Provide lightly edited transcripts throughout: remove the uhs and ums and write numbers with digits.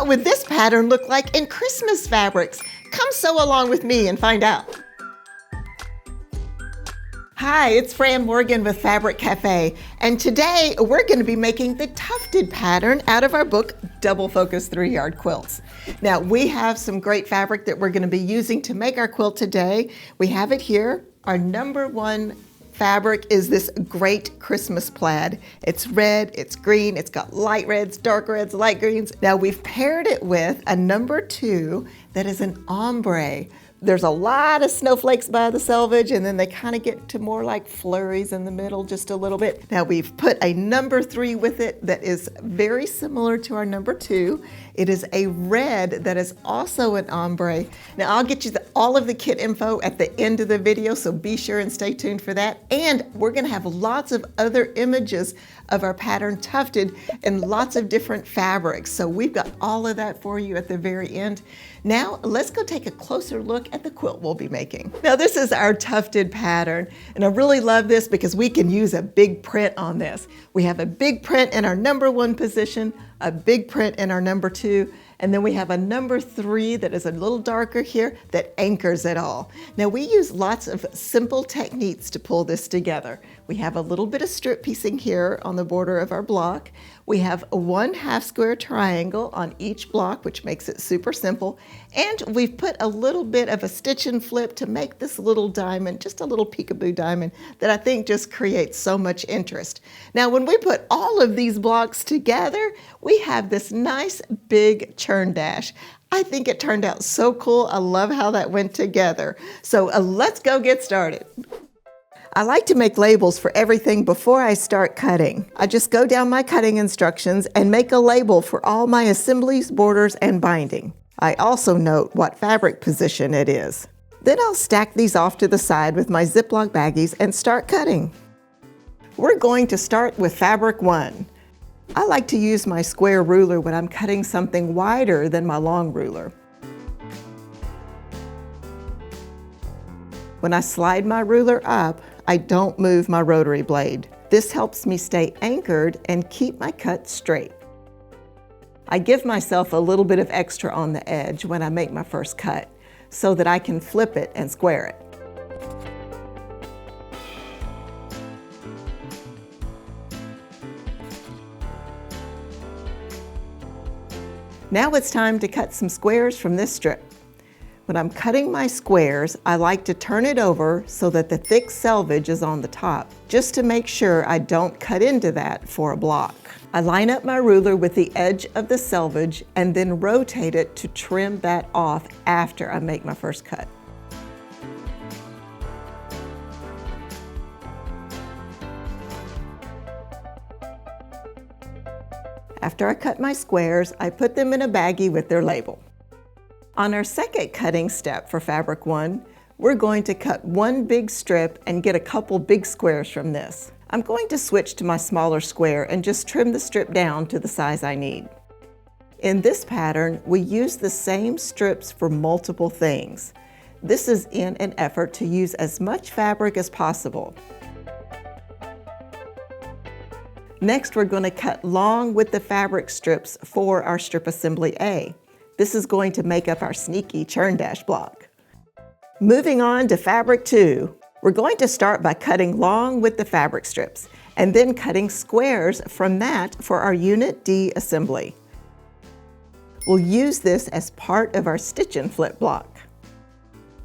What would this pattern look like in Christmas fabrics? Come sew along with me and find out. Hi, it's Fran Morgan with Fabric Café, and today we're going to be making the Tufted pattern out of our book, Double Focus 3-Yard Quilts. Now, we have some great fabric that we're going to be using to make our quilt today. We have it here. Our number one fabric is this great Christmas plaid. It's red, it's green, it's got light reds, dark reds, light greens. Now, we've paired it with a number 2 that is an ombre. There's a lot of snowflakes by the selvage, and then they kind of get to more like flurries in the middle just a little bit. Now we've put a number 3 with it that is very similar to our number 2. It is a red that is also an ombre. Now I'll get you all of the kit info at the end of the video, so be sure and stay tuned for that. And we're gonna have lots of other images of our pattern Tufted and lots of different fabrics. So we've got all of that for you at the very end. Now let's go take a closer look at the quilt we'll be making. Now this is our Tufted pattern, and I really love this because we can use a big print on this. We have a big print in our number 1 position, a big print in our number 2, and then we have a number 3 that is a little darker here that anchors it all. Now we use lots of simple techniques to pull this together. We have a little bit of strip piecing here on the border of our block. We have a 1/2 square triangle on each block, which makes it super simple. And we've put a little bit of a stitch and flip to make this little diamond, just a little peekaboo diamond that I think just creates so much interest. Now, when we put all of these blocks together, we have this nice big churn dash. I think it turned out so cool. I love how that went together. So let's go get started. I like to make labels for everything before I start cutting. I just go down my cutting instructions and make a label for all my assemblies, borders, and binding. I also note what fabric position it is. Then I'll stack these off to the side with my Ziploc baggies and start cutting. We're going to start with fabric 1. I like to use my square ruler when I'm cutting something wider than my long ruler. When I slide my ruler up, I don't move my rotary blade. This helps me stay anchored and keep my cut straight. I give myself a little bit of extra on the edge when I make my first cut so that I can flip it and square it. Now it's time to cut some squares from this strip. When I'm cutting my squares, I like to turn it over so that the thick selvage is on the top, just to make sure I don't cut into that for a block. I line up my ruler with the edge of the selvage and then rotate it to trim that off after I make my first cut. After I cut my squares, I put them in a baggie with their label. On our second cutting step for fabric 1, we're going to cut one big strip and get a couple big squares from this. I'm going to switch to my smaller square and just trim the strip down to the size I need. In this pattern, we use the same strips for multiple things. This is in an effort to use as much fabric as possible. Next, we're going to cut long with the fabric strips for our strip assembly A. This is going to make up our sneaky churn dash block. Moving on to fabric 2, we're going to start by cutting long with the fabric strips and then cutting squares from that for our Unit D assembly. We'll use this as part of our stitch and flip block.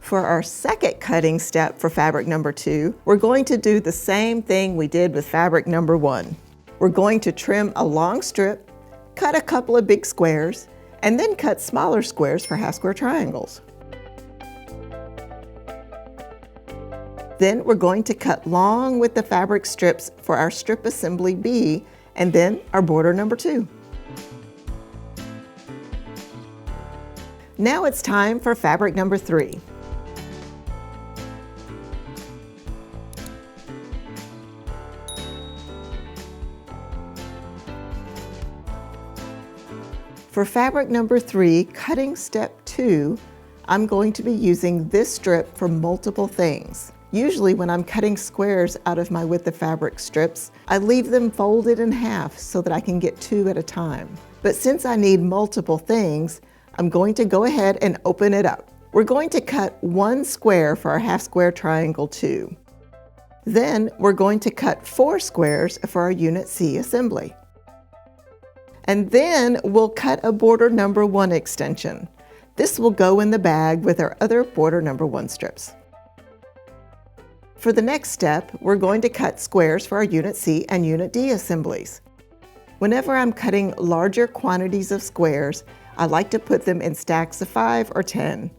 For our second cutting step for fabric number 2, we're going to do the same thing we did with fabric number 1. We're going to trim a long strip, cut a couple of big squares, and then cut smaller squares for half square triangles. Then we're going to cut long with the fabric strips for our strip assembly B and then our border number 2. Now it's time for fabric number 3. For fabric number 3, cutting step 2, I'm going to be using this strip for multiple things. Usually when I'm cutting squares out of my width of fabric strips, I leave them folded in half so that I can get 2 at a time. But since I need multiple things, I'm going to go ahead and open it up. We're going to cut 1 square for our half square triangle 2. Then we're going to cut 4 squares for our Unit C assembly. And then we'll cut a border number 1 extension. This will go in the bag with our other border number 1 strips. For the next step, we're going to cut squares for our Unit C and Unit D assemblies. Whenever I'm cutting larger quantities of squares, I like to put them in stacks of 5 or 10.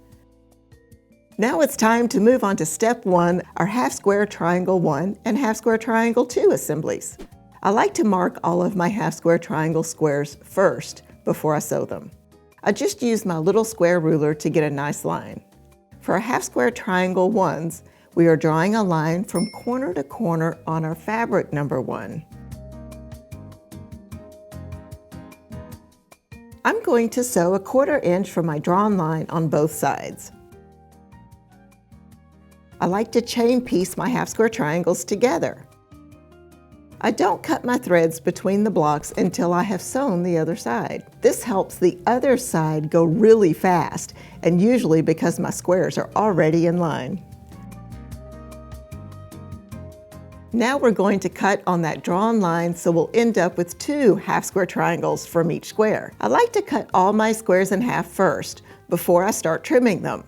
Now it's time to move on to step 1, our half square triangle 1 and half square triangle 2 assemblies. I like to mark all of my half square triangle squares first before I sew them. I just use my little square ruler to get a nice line. For our half square triangle 1s, we are drawing a line from corner to corner on our fabric number 1. I'm going to sew a 1/4 inch from my drawn line on both sides. I like to chain piece my half square triangles together. I don't cut my threads between the blocks until I have sewn the other side. This helps the other side go really fast, and usually because my squares are already in line. Now we're going to cut on that drawn line, so we'll end up with 2 half square triangles from each square. I like to cut all my squares in half first before I start trimming them.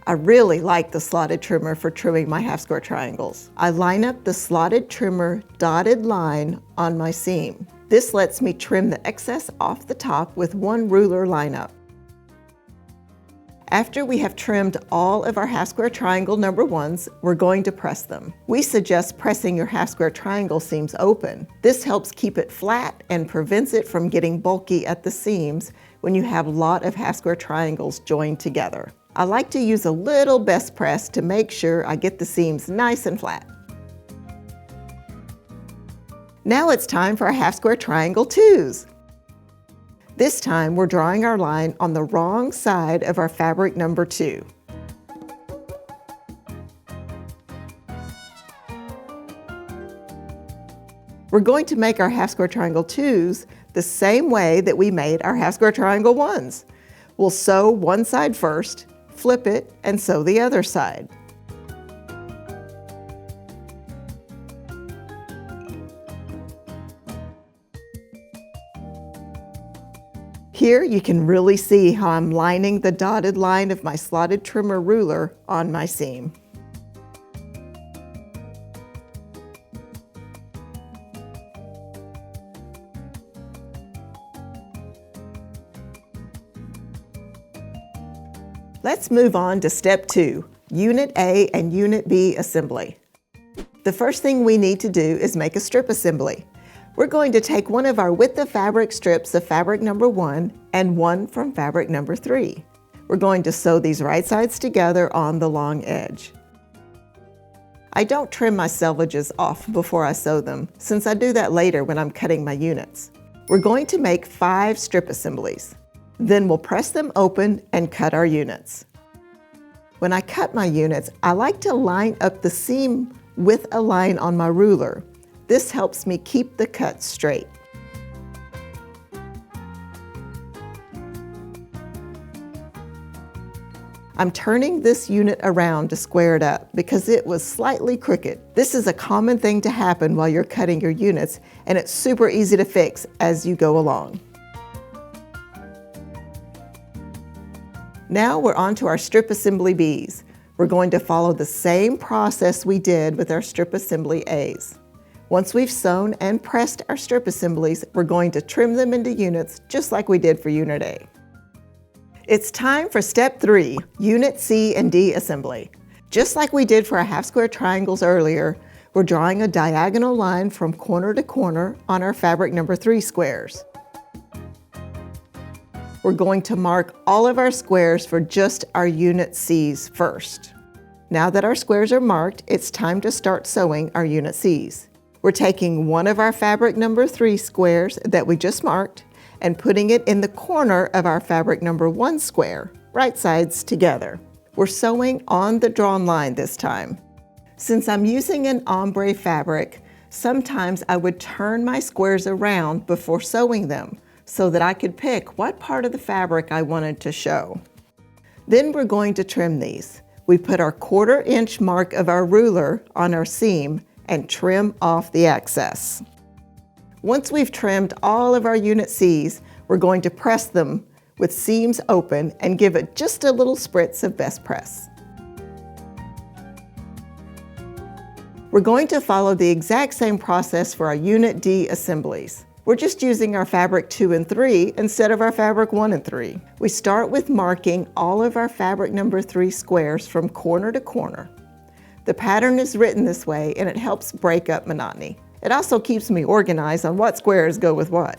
I really like the slotted trimmer for trimming my half square triangles. I line up the slotted trimmer dotted line on my seam. This lets me trim the excess off the top with 1 ruler lineup. After we have trimmed all of our half square triangle number 1s, we're going to press them. We suggest pressing your half square triangle seams open. This helps keep it flat and prevents it from getting bulky at the seams when you have a lot of half square triangles joined together. I like to use a little best press to make sure I get the seams nice and flat. Now it's time for our half square triangle 2s. This time we're drawing our line on the wrong side of our fabric number 2. We're going to make our half square triangle 2s the same way that we made our half square triangle 1s. We'll sew one side first, flip it, and sew the other side. Here you can really see how I'm lining the dotted line of my slotted trimmer ruler on my seam. Let's move on to step 2, Unit A and Unit B assembly. The first thing we need to do is make a strip assembly. We're going to take one of our width of fabric strips of fabric number 1 and one from fabric number 3. We're going to sew these right sides together on the long edge. I don't trim my selvages off before I sew them, since I do that later when I'm cutting my units. We're going to make 5 strip assemblies. Then we'll press them open and cut our units. When I cut my units, I like to line up the seam with a line on my ruler. This helps me keep the cut straight. I'm turning this unit around to square it up because it was slightly crooked. This is a common thing to happen while you're cutting your units, and it's super easy to fix as you go along. Now we're on to our strip assembly Bs. We're going to follow the same process we did with our strip assembly As. Once we've sewn and pressed our strip assemblies, we're going to trim them into units just like we did for Unit A. It's time for step 3, Unit C and D assembly. Just like we did for our half square triangles earlier, we're drawing a diagonal line from corner to corner on our fabric number 3 squares. We're going to mark all of our squares for just our Unit Cs first. Now that our squares are marked, it's time to start sewing our Unit Cs. We're taking one of our fabric number 3 squares that we just marked and putting it in the corner of our fabric number 1 square, right sides together. We're sewing on the drawn line this time. Since I'm using an ombre fabric, sometimes I would turn my squares around before sewing them, so that I could pick what part of the fabric I wanted to show. Then we're going to trim these. We put our 1/4 inch mark of our ruler on our seam and trim off the excess. Once we've trimmed all of our unit C's, we're going to press them with seams open and give it just a little spritz of best press. We're going to follow the exact same process for our Unit D assemblies. We're just using our fabric 2 and 3 instead of our fabric 1 and 3. We start with marking all of our fabric number 3 squares from corner to corner. The pattern is written this way and it helps break up monotony. It also keeps me organized on what squares go with what.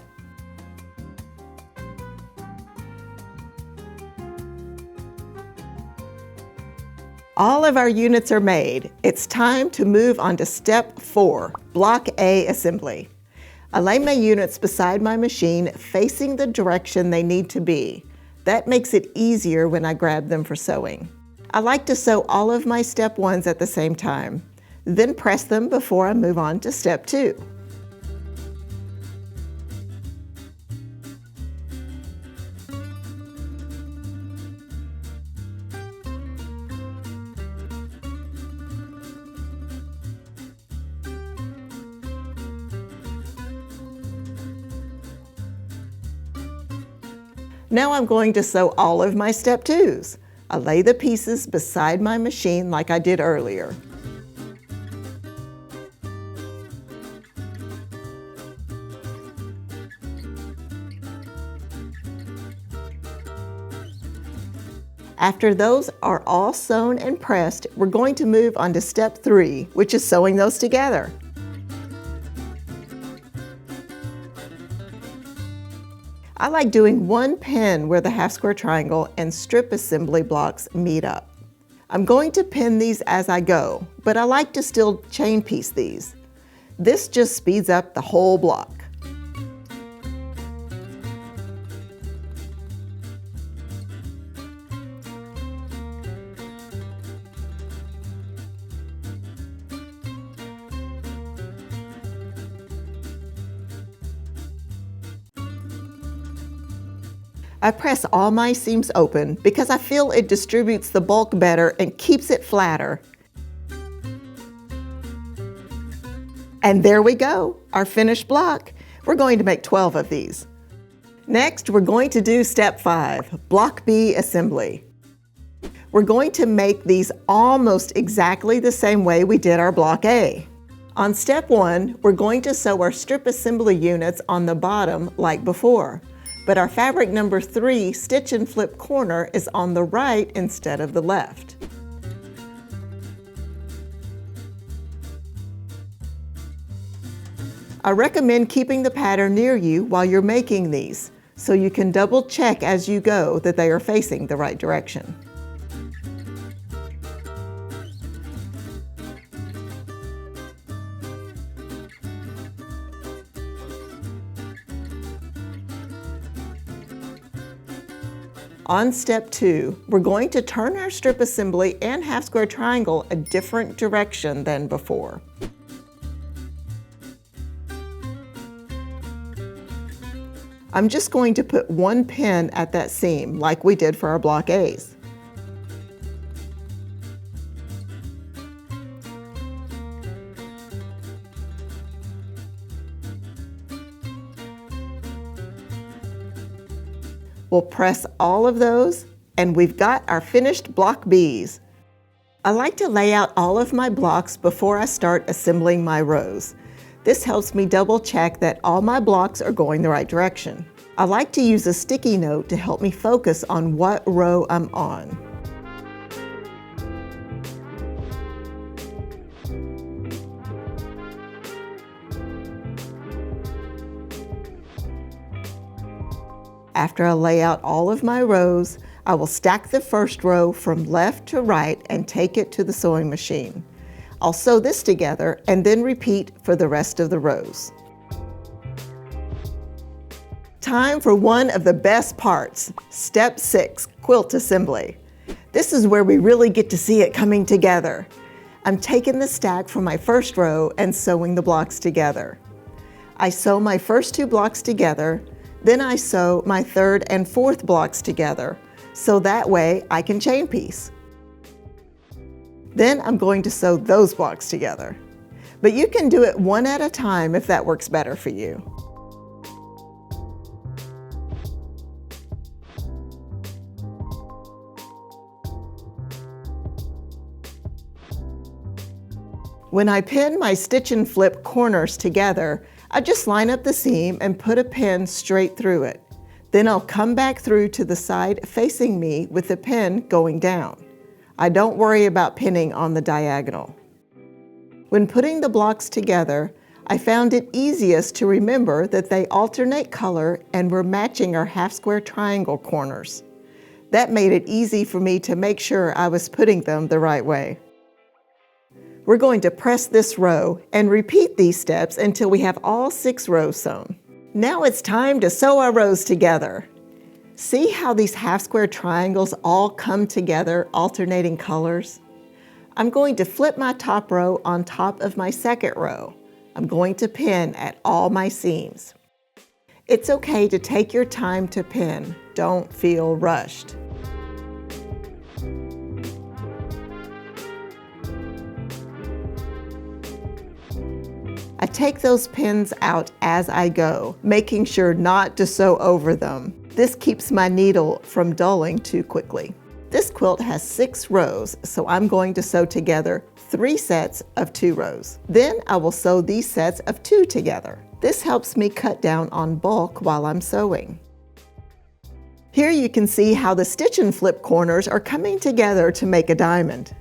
All of our units are made. It's time to move on to step 4, Block A assembly. I lay my units beside my machine facing the direction they need to be. That makes it easier when I grab them for sewing. I like to sew all of my step 1s at the same time, then press them before I move on to step 2. Now I'm going to sew all of my step 2s. I lay the pieces beside my machine like I did earlier. After those are all sewn and pressed, we're going to move on to step 3, which is sewing those together. I like doing one pin where the half square triangle and strip assembly blocks meet up. I'm going to pin these as I go, but I like to still chain piece these. This just speeds up the whole block. I press all my seams open because I feel it distributes the bulk better and keeps it flatter. And there we go, our finished block. We're going to make 12 of these. Next, we're going to do step 5, Block B assembly. We're going to make these almost exactly the same way we did our Block A. On step 1, we're going to sew our strip assembly units on the bottom like before. But our fabric number 3 stitch and flip corner is on the right instead of the left. I recommend keeping the pattern near you while you're making these, so you can double check as you go that they are facing the right direction. On step 2, we're going to turn our strip assembly and half square triangle a different direction than before. I'm just going to put one pin at that seam like we did for our Block A's. We'll press all of those, and we've got our finished Block B's. I like to lay out all of my blocks before I start assembling my rows. This helps me double check that all my blocks are going the right direction. I like to use a sticky note to help me focus on what row I'm on. After I lay out all of my rows, I will stack the first row from left to right and take it to the sewing machine. I'll sew this together and then repeat for the rest of the rows. Time for one of the best parts, step 6, quilt assembly. This is where we really get to see it coming together. I'm taking the stack from my first row and sewing the blocks together. I sew my first 2 blocks together, Then I sew my third and fourth blocks together, so that way I can chain piece. Then I'm going to sew those blocks together. But you can do it one at a time if that works better for you. When I pin my stitch and flip corners together, I just line up the seam and put a pin straight through it. Then I'll come back through to the side facing me with the pin going down. I don't worry about pinning on the diagonal. When putting the blocks together, I found it easiest to remember that they alternate color and were matching our half square triangle corners. That made it easy for me to make sure I was putting them the right way. We're going to press this row and repeat these steps until we have all 6 rows sewn. Now it's time to sew our rows together. See how these half square triangles all come together, alternating colors? I'm going to flip my top row on top of my second row. I'm going to pin at all my seams. It's okay to take your time to pin. Don't feel rushed. I take those pins out as I go, making sure not to sew over them. This keeps my needle from dulling too quickly. This quilt has 6 rows, so I'm going to sew together 3 sets of 2 rows. Then I will sew these sets of 2 together. This helps me cut down on bulk while I'm sewing. Here you can see how the stitch and flip corners are coming together to make a diamond.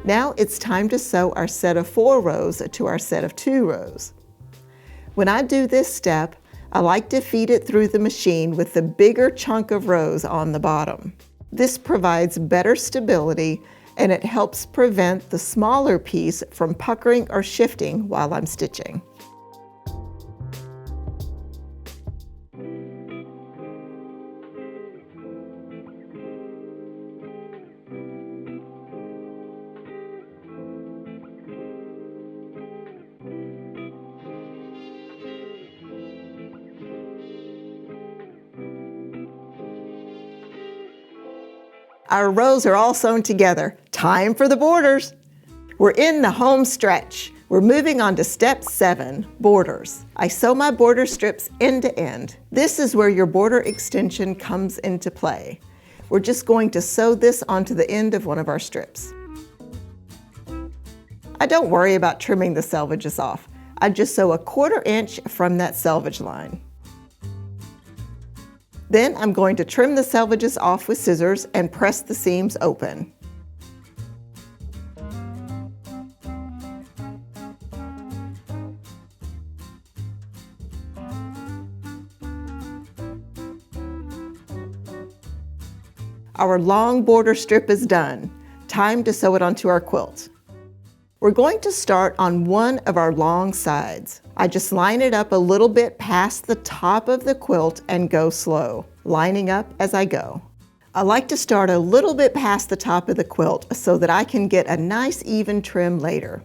Now it's time to sew our set of 4 rows to our set of 2 rows. When I do this step, I like to feed it through the machine with the bigger chunk of rows on the bottom. This provides better stability and it helps prevent the smaller piece from puckering or shifting while I'm stitching. Our rows are all sewn together. Time for the borders. We're in the home stretch. We're moving on to step 7, borders. I sew my border strips end to end. This is where your border extension comes into play. We're just going to sew this onto the end of one of our strips. I don't worry about trimming the selvages off. I just sew 1/4 inch from that selvage line. Then I'm going to trim the selvages off with scissors and press the seams open. Our long border strip is done. Time to sew it onto our quilt. We're going to start on one of our long sides. I just line it up a little bit past the top of the quilt and go slow, lining up as I go. I like to start a little bit past the top of the quilt so that I can get a nice even trim later.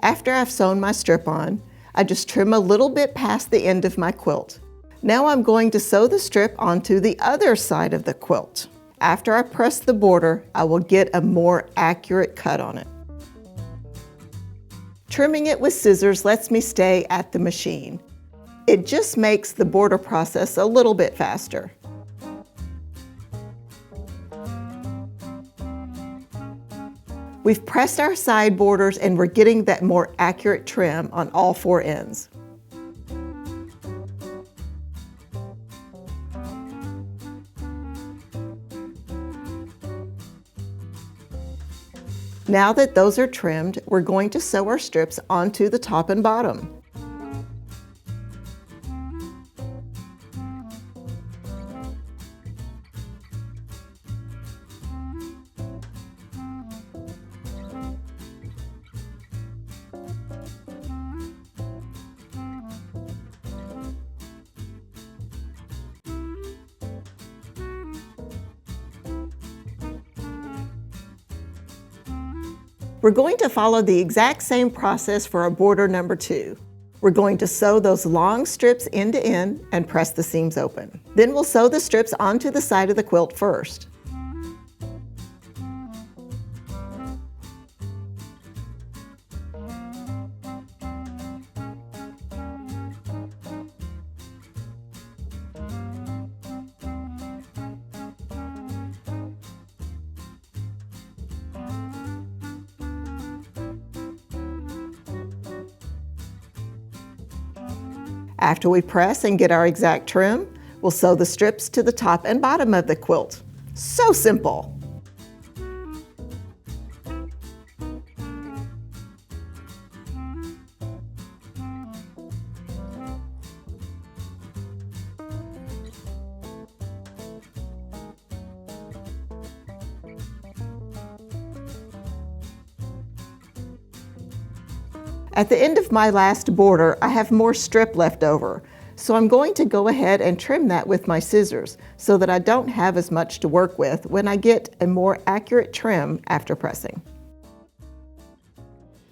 After I've sewn my strip on, I just trim a little bit past the end of my quilt. Now I'm going to sew the strip onto the other side of the quilt. After I press the border, I will get a more accurate cut on it. Trimming it with scissors lets me stay at the machine. It just makes the border process a little bit faster. We've pressed our side borders and we're getting that more accurate trim on all 4 ends. Now that those are trimmed, we're going to sew our strips onto the top and bottom. We're going to follow the exact same process for our border number 2. We're going to sew those long strips end to end and press the seams open. Then we'll sew the strips onto the side of the quilt first. After we press and get our exact trim, we'll sew the strips to the top and bottom of the quilt. So simple! At the end of my last border, I have more strip left over, so I'm going to go ahead and trim that with my scissors so that I don't have as much to work with when I get a more accurate trim after pressing.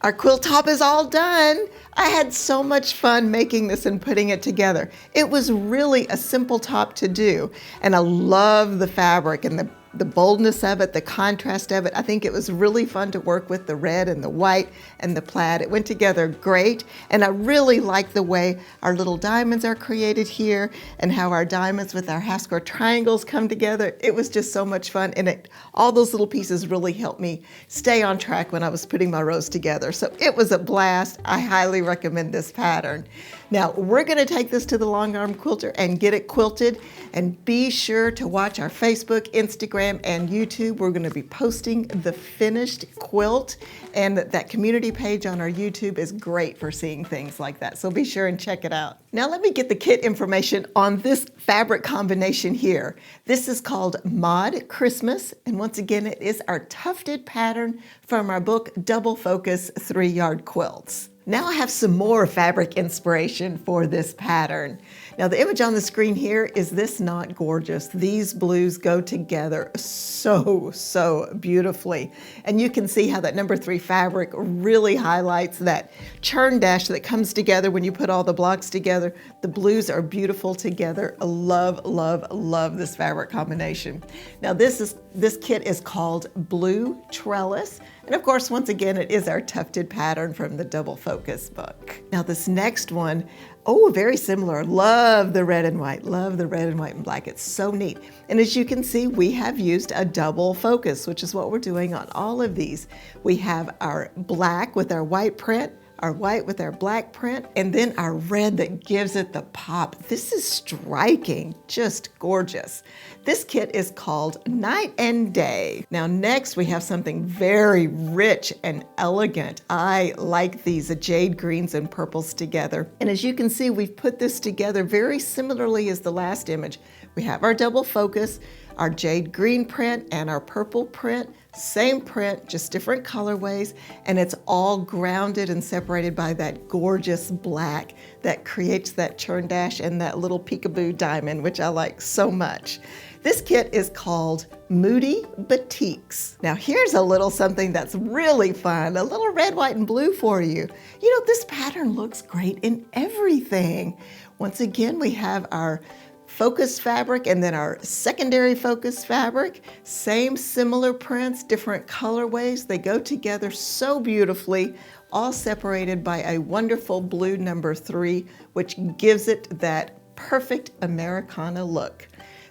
Our quilt top is all done. I had so much fun making this and putting it together. It was really a simple top to do, and I love the fabric and the boldness of it, the contrast of it. I think it was really fun to work with the red and the white and the plaid. It went together great, and I really like the way our little diamonds are created here and how our diamonds with our half square triangles come together. It was just so much fun, and all those little pieces really helped me stay on track when I was putting my rows together. So it was a blast. I highly recommend this pattern. Now we're going to take this to the long arm quilter and get it quilted, and be sure to watch our Facebook, Instagram, and YouTube. We're going to be posting the finished quilt, and that community page on our YouTube is great for seeing things like that. So be sure and check it out. Now let me get the kit information on this fabric combination here. This is called Mod Christmas, and once again it is our tufted pattern from our book Double Focus 3-Yard Quilts. Now I have some more fabric inspiration for this pattern. Now the image on the screen here, is this not gorgeous? These blues go together so beautifully. And you can see how that number 3 fabric really highlights that churn dash that comes together when you put all the blocks together. The blues are beautiful together. I love this fabric combination. Now this kit is called Blue Trellis. And of course, once again, it is our tufted pattern from the Double Focus book. Now this next one, oh, very similar. Love the red and white. Love the red and white and black. It's so neat. And as you can see, we have used a double focus, which is what we're doing on all of these. We have our black with our white print, our white with our black print, and then our red that gives it the pop. This is striking, just gorgeous. This kit is called Night and Day. Now next we have something very rich and elegant. I like these jade greens and purples together. And as you can see, we've put this together very similarly as the last image. We have our double focus, our jade green print, and our purple print. Same print, just different colorways, and it's all grounded and separated by that gorgeous black that creates that churn dash and that little peekaboo diamond, which I like so much. This kit is called Moody Batiks. Now here's a little something that's really fun, a little red, white, and blue for you. You know, this pattern looks great in everything. Once again, we have our focus fabric and then our secondary focus fabric. Same similar prints, different colorways. They go together so beautifully, all separated by a wonderful blue number 3, which gives it that perfect Americana look.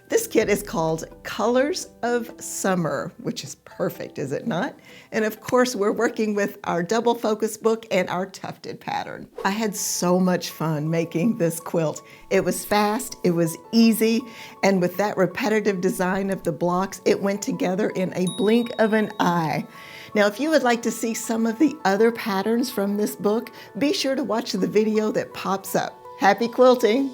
This kit is called Colors of Summer, which is perfect, is it not? And of course, we're working with our double focus book and our tufted pattern. I had so much fun making this quilt. It was fast, it was easy, and with that repetitive design of the blocks, it went together in a blink of an eye. Now, if you would like to see some of the other patterns from this book, be sure to watch the video that pops up. Happy quilting!